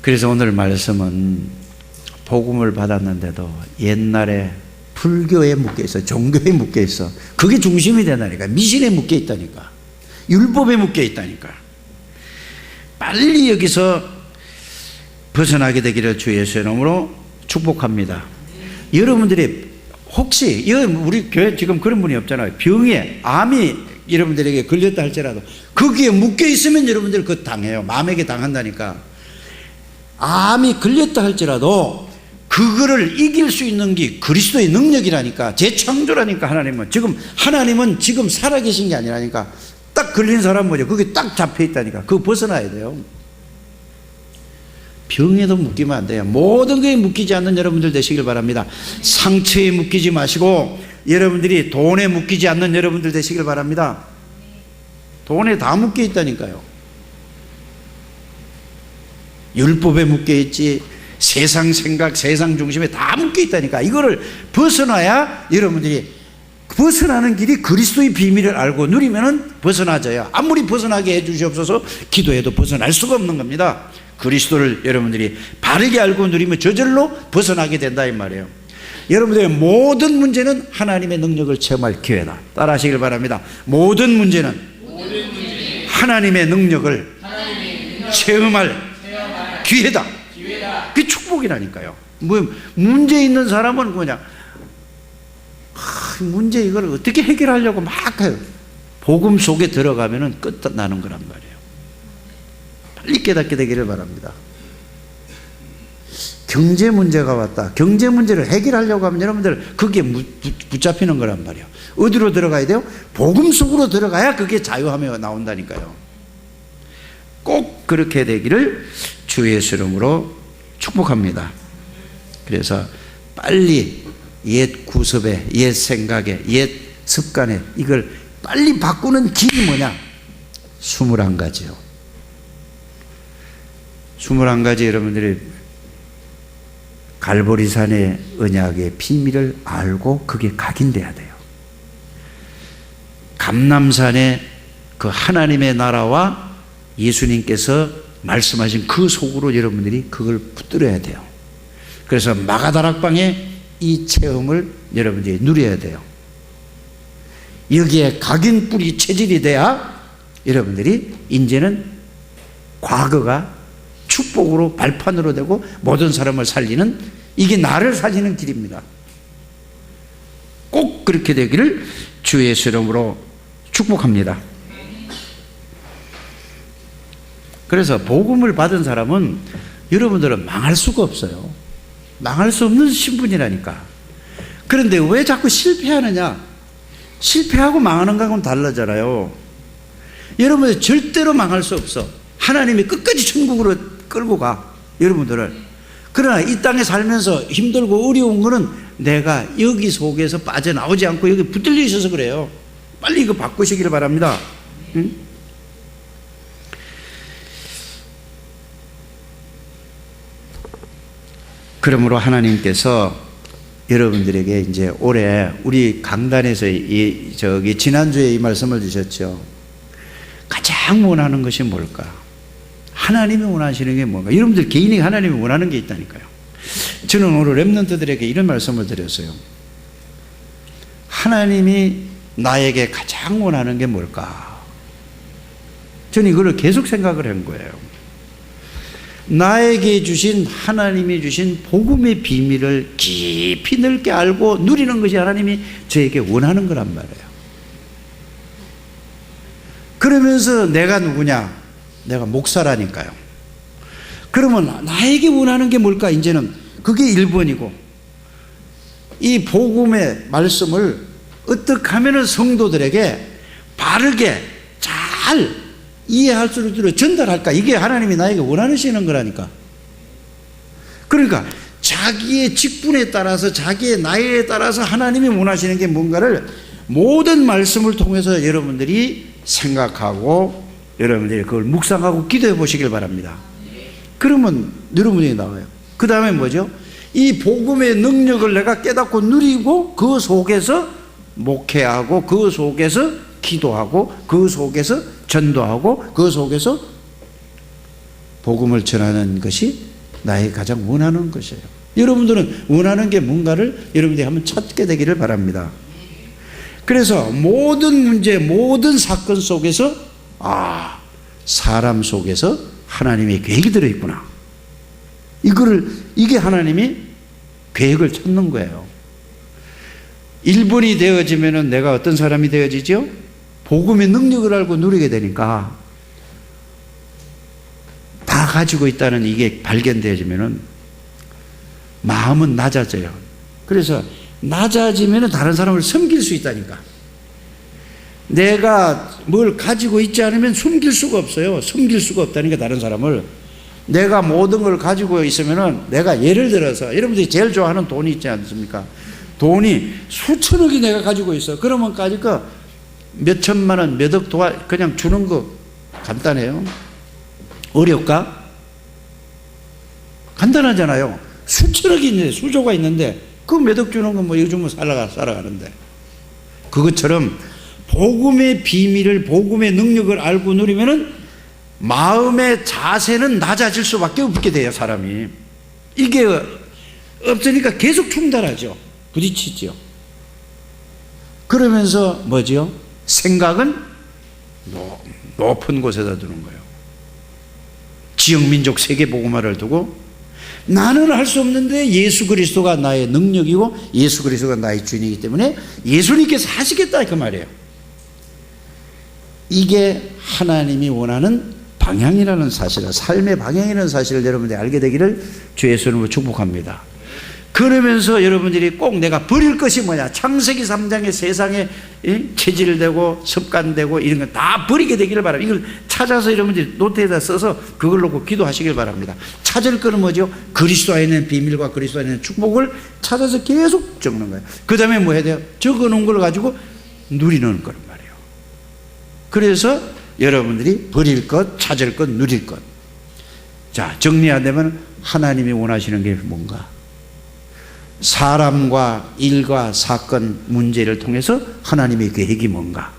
그래서 오늘 말씀은 복음을 받았는데도 옛날에 불교에 묶여 있어, 종교에 묶여 있어. 그게 중심이 되다니까. 미신에 묶여 있다니까. 율법에 묶여 있다니까. 빨리 여기서 벗어나게 되기를 주 예수의 이름으로 축복합니다. 여러분들이 혹시 우리 교회 지금 그런 분이 없잖아요. 병에 암이 여러분들에게 걸렸다 할지라도 거기에 묶여 있으면 여러분들 그거 당해요. 마음에게 당한다니까. 암이 걸렸다 할지라도 그거를 이길 수 있는 게 그리스도의 능력이라니까. 재창조라니까. 하나님은 지금 살아계신 게 아니라니까. 딱 걸린 사람 뭐죠? 그게 딱 잡혀 있다니까. 그거 벗어나야 돼요. 병에도 묶이면 안 돼요. 모든 것에 묶이지 않는 여러분들 되시길 바랍니다. 상처에 묶이지 마시고 여러분들이 돈에 묶이지 않는 여러분들 되시길 바랍니다. 돈에 다 묶여 있다니까요. 율법에 묶여 있지, 세상 생각, 세상 중심에 다 묶여 있다니까. 이거를 벗어나야 여러분들이 벗어나는 길이 그리스도의 비밀을 알고 누리면은 벗어나져요. 아무리 벗어나게 해 주시옵소서 기도해도 벗어날 수가 없는 겁니다. 그리스도를 여러분들이 바르게 알고 누리면 저절로 벗어나게 된다 이 말이에요. 여러분들의 모든 문제는 하나님의 능력을 체험할 기회다. 따라 하시길 바랍니다. 모든 문제는 하나님의 능력을 체험할 기회다. 그게 축복이라니까요. 뭐 문제 있는 사람은 그냥 문제 이걸 어떻게 해결하려고 막 해요. 복음 속에 들어가면은 끝나는 거란 말이에요. 빨리 깨닫게 되기를 바랍니다. 경제 문제가 왔다. 경제 문제를 해결하려고 하면 여러분들 그게 붙잡히는 거란 말이에요. 어디로 들어가야 돼요? 복음 속으로 들어가야 그게 자유하며 나온다니까요. 꼭 그렇게 되기를 주 예수 이름으로 축복합니다. 그래서 빨리 옛 구습에, 옛 생각에, 옛 습관에 이걸 빨리 바꾸는 길이 뭐냐? 21가지요. 21가지 여러분들이 갈보리산의 언약의 비밀을 알고 그게 각인돼야 돼요. 감람산의 그 하나님의 나라와 예수님께서 말씀하신 그 속으로 여러분들이 그걸 붙들어야 돼요. 그래서 마가다락방에 이 체험을 여러분들이 누려야 돼요. 여기에 각인 뿌리 체질이 돼야 여러분들이 이제는 과거가 축복으로 발판으로 되고 모든 사람을 살리는, 이게 나를 살리는 길입니다. 꼭 그렇게 되기를 주 예수 이름으로 축복합니다. 그래서 복음을 받은 사람은 여러분들은 망할 수가 없어요. 망할 수 없는 신분이라니까. 그런데 왜 자꾸 실패하느냐? 실패하고 망하는 거하고는 다르잖아요. 여러분들 절대로 망할 수 없어. 하나님이 끝까지 천국으로 끌고 가, 여러분들을. 그러나 이 땅에 살면서 힘들고 어려운 거는 내가 여기 속에서 빠져나오지 않고 여기 붙들려 있어서 그래요. 빨리 이거 바꾸시기를 바랍니다. 응? 그러므로 하나님께서 여러분들에게 이제 올해 우리 강단에서 지난주에 이 말씀을 주셨죠. 가장 원하는 것이 뭘까? 하나님이 원하시는 게 뭔가? 여러분들 개인이 하나님이 원하는 게 있다니까요. 저는 오늘 랩런트들에게 이런 말씀을 드렸어요. 하나님이 나에게 가장 원하는 게 뭘까? 저는 이걸 계속 생각을 한 거예요. 나에게 주신, 하나님이 주신 복음의 비밀을 깊이 넓게 알고 누리는 것이 하나님이 저에게 원하는 거란 말이에요. 그러면서 내가 누구냐? 내가 목사라니까요. 그러면 나에게 원하는 게 뭘까? 이제는 그게 1번이고, 이 복음의 말씀을 어떻게 하면 성도들에게 바르게 잘 이해할 수 있도록 전달할까? 이게 하나님이 나에게 원하시는 거라니까. 그러니까 자기의 직분에 따라서, 자기의 나이에 따라서 하나님이 원하시는 게 뭔가를 모든 말씀을 통해서 여러분들이 생각하고 여러분들이 그걸 묵상하고 기도해 보시길 바랍니다. 그러면 여러분이 나와요. 그 다음에 뭐죠? 이 복음의 능력을 내가 깨닫고 누리고 그 속에서 목회하고 그 속에서 기도하고 그 속에서 전도하고 그 속에서 복음을 전하는 것이 나의 가장 원하는 것이에요. 여러분들은 원하는 게 뭔가를 여러분들이 한번 찾게 되기를 바랍니다. 그래서 모든 문제, 모든 사건 속에서 사람 속에서 하나님의 계획이 들어있구나. 이게 하나님이 계획을 찾는 거예요. 1번이 되어지면은 내가 어떤 사람이 되어지죠? 복음의 능력을 알고 누리게 되니까 다 가지고 있다는 이게 발견되어지면은 마음은 낮아져요. 그래서 낮아지면은 다른 사람을 섬길 수 있다니까. 내가 뭘 가지고 있지 않으면 숨길 수가 없어요. 숨길 수가 없다니까, 다른 사람을. 내가 모든 걸 가지고 있으면은, 내가 예를 들어서 여러분들이 제일 좋아하는 돈이 있지 않습니까? 돈이 수천억이 내가 가지고 있어. 그러면 까짓거 몇 천만 원, 몇 억 그냥 주는 거 간단해요. 어려울까? 간단하잖아요. 수천억이 있는데, 수조가 있는데 그 몇 억 주는 건 뭐 요즘은 살아가는데, 그것처럼 복음의 비밀을, 복음의 능력을 알고 누리면은 마음의 자세는 낮아질 수밖에 없게 돼요, 사람이. 이게 없으니까 계속 충돌하죠. 부딪히죠. 그러면서 뭐지요? 생각은 높은 곳에다 두는 거예요. 지역민족 세계복음화를 두고 나는 할 수 없는데 예수 그리스도가 나의 능력이고 예수 그리스도가 나의 주인이기 때문에 예수님께서 하시겠다, 그 말이에요. 이게 하나님이 원하는 방향이라는 사실을, 삶의 방향이라는 사실을 여러분들이 알게 되기를 주 예수님으로 축복합니다. 그러면서 여러분들이 꼭 내가 버릴 것이 뭐냐, 창세기 3장에 세상에 체질되고 습관되고 이런 거 다 버리게 되기를 바랍니다. 이걸 찾아서 여러분들이 노트에다 써서 그걸 놓고 기도하시길 바랍니다. 찾을 거는 뭐죠? 그리스도 안에 있는 비밀과 그리스도 안에 있는 축복을 찾아서 계속 적는 거예요. 그 다음에 뭐 해야 돼요? 적어놓은 걸 가지고 누리는 거란 말이에요. 그래서 여러분들이 버릴 것, 찾을 것, 누릴 것. 자, 정리 안 되면 하나님이 원하시는 게 뭔가? 사람과 일과 사건, 문제를 통해서 하나님의 계획이 뭔가?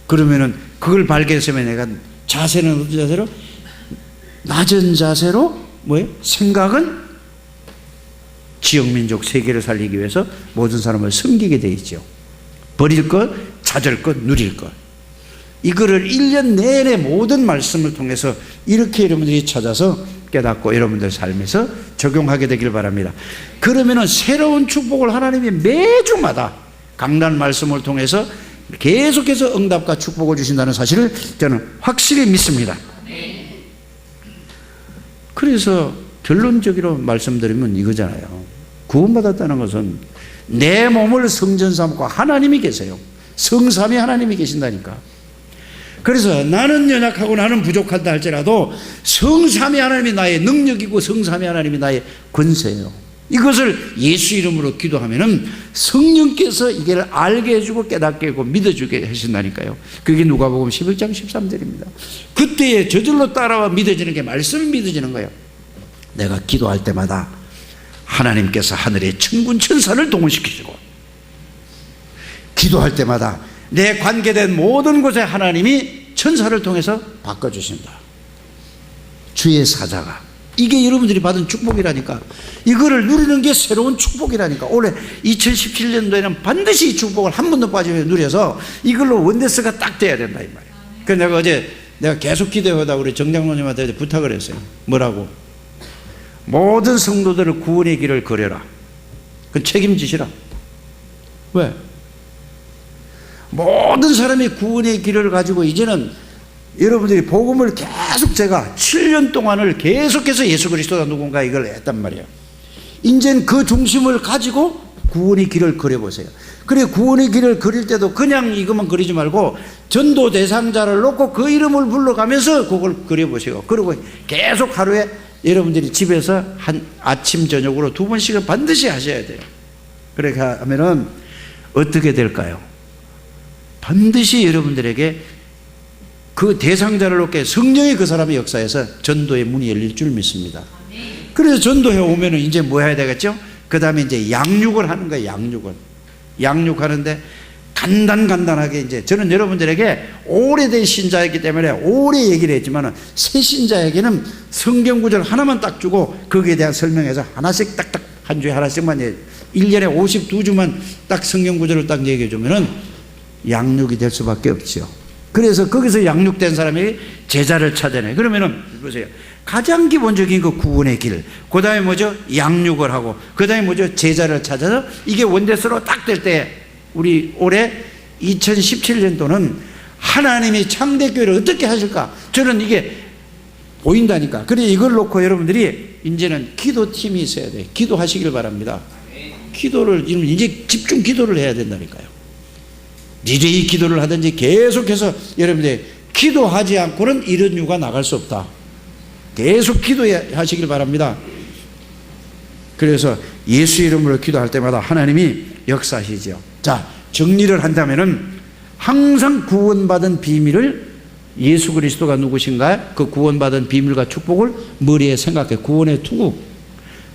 그러면은 그걸 발견했으면 내가 자세는 어떤 자세로? 낮은 자세로 뭐예요? 생각은 지역민족 세계를 살리기 위해서 모든 사람을 섬기게 돼 있죠. 버릴 것, 찾을 것, 누릴 것. 이거를 1년 내내 모든 말씀을 통해서 이렇게 여러분들이 찾아서 깨닫고 여러분들 삶에서 적용하게 되길 바랍니다. 그러면은 새로운 축복을 하나님이 매주마다 강단 말씀을 통해서 계속해서 응답과 축복을 주신다는 사실을 저는 확실히 믿습니다. 그래서 결론적으로 말씀드리면 이거잖아요. 구원받았다는 것은 내 몸을 성전 삼고 하나님이 계세요. 성삼위 하나님이 계신다니까. 그래서 나는 연약하고 나는 부족하다 할지라도 성삼위 하나님이 나의 능력이고 성삼위 하나님이 나의 권세예요. 이것을 예수 이름으로 기도하면은 성령께서 이걸 알게 해주고 깨닫게 하고 믿어주게 하신다니까요. 그게 누가복음 11장 13절입니다. 그때에 저절로 따라와 믿어지는 게 말씀이 믿어지는 거예요. 내가 기도할 때마다 하나님께서 하늘의 천군 천사를 동원시키시고, 기도할 때마다 내 관계된 모든 곳에 하나님이 천사를 통해서 바꿔주신다. 주의 사자가. 이게 여러분들이 받은 축복이라니까. 이거를 누리는 게 새로운 축복이라니까. 올해 2017년도에는 반드시 이 축복을 한 번도 빠지면 누려서 이걸로 원대스가 딱 돼야 된다, 이 말이야. 그래서 내가 어제 내가 계속 기도하다 우리 정장로님한테 부탁을 했어요. 뭐라고? 모든 성도들을 구원의 길을 걸어라. 그 책임지시라. 왜? 모든 사람이 구원의 길을 가지고 이제는 여러분들이 복음을 계속, 제가 7년 동안을 계속해서 예수 그리스도가 누군가 이걸 했단 말이에요. 이제는 그 중심을 가지고 구원의 길을 그려보세요. 그래, 구원의 길을 그릴 때도 그냥 이것만 그리지 말고 전도 대상자를 놓고 그 이름을 불러가면서 그걸 그려보세요. 그리고 계속 하루에 여러분들이 집에서 한 아침 저녁으로 2번씩은 반드시 하셔야 돼요. 그렇게 하면은 어떻게 될까요? 반드시 여러분들에게 그 대상자를 놓게 성령이 그 사람의 역사에서 전도의 문이 열릴 줄 믿습니다. 그래서 전도해 오면은 이제 뭐 해야 되겠죠? 그 다음에 이제 양육을 하는 거예요. 양육하는데 간단하게 이제 저는 여러분들에게 오래된 신자이기 때문에 오래 얘기를 했지만 새 신자에게는 성경 구절 하나만 딱 주고 거기에 대한 설명해서 하나씩 딱딱 한 주에 하나씩만 1년에 52주만 딱 성경 구절을 딱 얘기해 주면은 양육이 될 수밖에 없죠. 그래서 거기서 양육된 사람이 제자를 찾아내. 그러면은 보세요. 가장 기본적인 그 구원의 길, 그 다음에 뭐죠? 양육을 하고, 그 다음에 뭐죠? 제자를 찾아서 이게 원대스로 딱 될 때 우리 올해 2017년도는 하나님이 창대교회를 어떻게 하실까? 저는 이게 보인다니까. 그래, 이걸 놓고 여러분들이 이제는 기도팀이 있어야 돼. 기도하시길 바랍니다. 기도를, 이제 집중 기도를 해야 된다니까요. 리레이 기도를 하든지 계속해서 여러분들 기도하지 않고는 이런 유가 나갈 수 없다. 계속 기도하시길 바랍니다. 그래서 예수 이름으로 기도할 때마다 하나님이 역사하시죠. 자, 정리를 한다면은 항상 구원받은 비밀을 예수 그리스도가 누구신가? 그 구원받은 비밀과 축복을 머리에 생각해. 구원의 투구.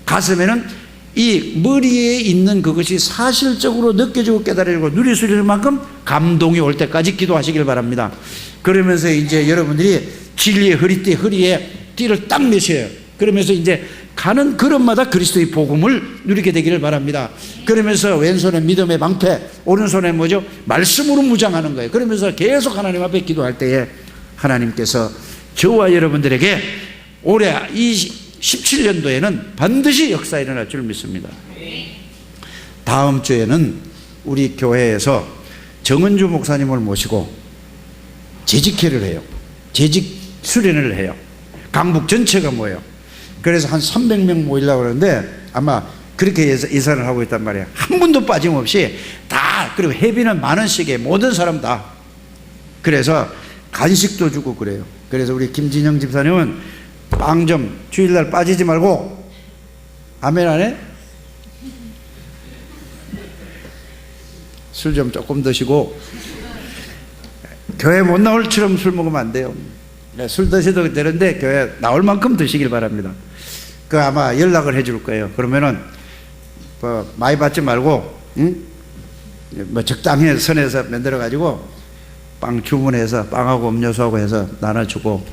가슴에는 이 머리에 있는 그것이 사실적으로 느껴지고 깨달아지고 누릴 수 있는 만큼 감동이 올 때까지 기도하시길 바랍니다. 그러면서 이제 여러분들이 진리의 허리에 띠를 딱 매셔요. 그러면서 이제 가는 걸음마다 그리스도의 복음을 누리게 되기를 바랍니다. 그러면서 왼손에 믿음의 방패, 오른손에 뭐죠? 말씀으로 무장하는 거예요. 그러면서 계속 하나님 앞에 기도할 때에 하나님께서 저와 여러분들에게 올해 이 17년도에는 반드시 역사 일어날 줄 믿습니다. 다음 주에는 우리 교회에서 정은주 목사님을 모시고 재직회를 해요. 재직 수련을 해요. 강북 전체가 모여요. 그래서 한 300명 모이려고 그러는데 아마 그렇게 예산을 하고 있단 말이에요. 한 분도 빠짐없이 다. 그리고 회비는 10,000원씩에 모든 사람 다. 그래서 간식도 주고 그래요. 그래서 우리 김진영 집사님은 빵 좀 주일날 빠지지 말고. 아멘 안 해? 술 좀 조금 드시고. 교회 못 나올처럼 술 먹으면 안 돼요. 술 드셔도 되는데 교회 나올 만큼 드시길 바랍니다. 그 아마 연락을 해줄 거예요. 그러면은 뭐 많이 받지 말고, 응? 뭐 적당히 선에서 만들어 가지고 빵 주문해서 빵하고 음료수하고 해서 나눠주고.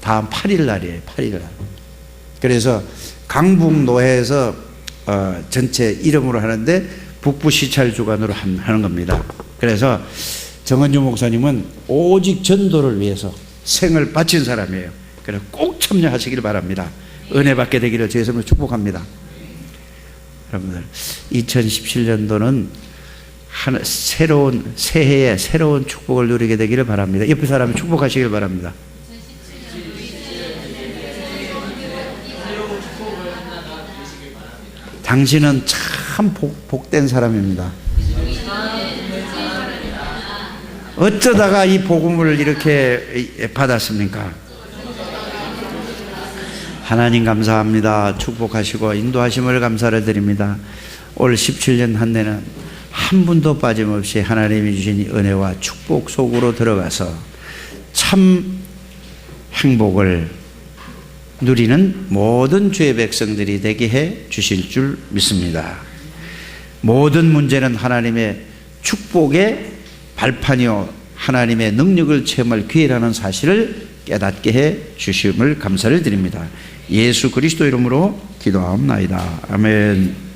다음 8일 날이에요. 8일 날. 그래서 강북노회에서 전체 이름으로 하는데 북부 시찰 주관으로 하는 겁니다. 그래서 정은주 목사님은 오직 전도를 위해서 생을 바친 사람이에요. 그래서 꼭 참여하시길 바랍니다. 은혜 받게 되기를 제 이름으로 축복합니다. 여러분들 2017년도는 새로운 새해에 새로운 축복을 누리게 되기를 바랍니다. 옆에 사람이 축복하시길 바랍니다. 당신은 참 복된 사람입니다. 어쩌다가 이 복음을 이렇게 받았습니까? 하나님 감사합니다. 축복하시고 인도하심을 감사를 드립니다. 올 17년 한 해는 한 분도 빠짐없이 하나님이 주신 은혜와 축복 속으로 들어가서 참 행복을 누리는 모든 주의 백성들이 되게 해 주실 줄 믿습니다. 모든 문제는 하나님의 축복의 발판이요 하나님의 능력을 체험할 기회라는 사실을 깨닫게 해 주심을 감사를 드립니다. 예수 그리스도 이름으로 기도하옵나이다. 아멘.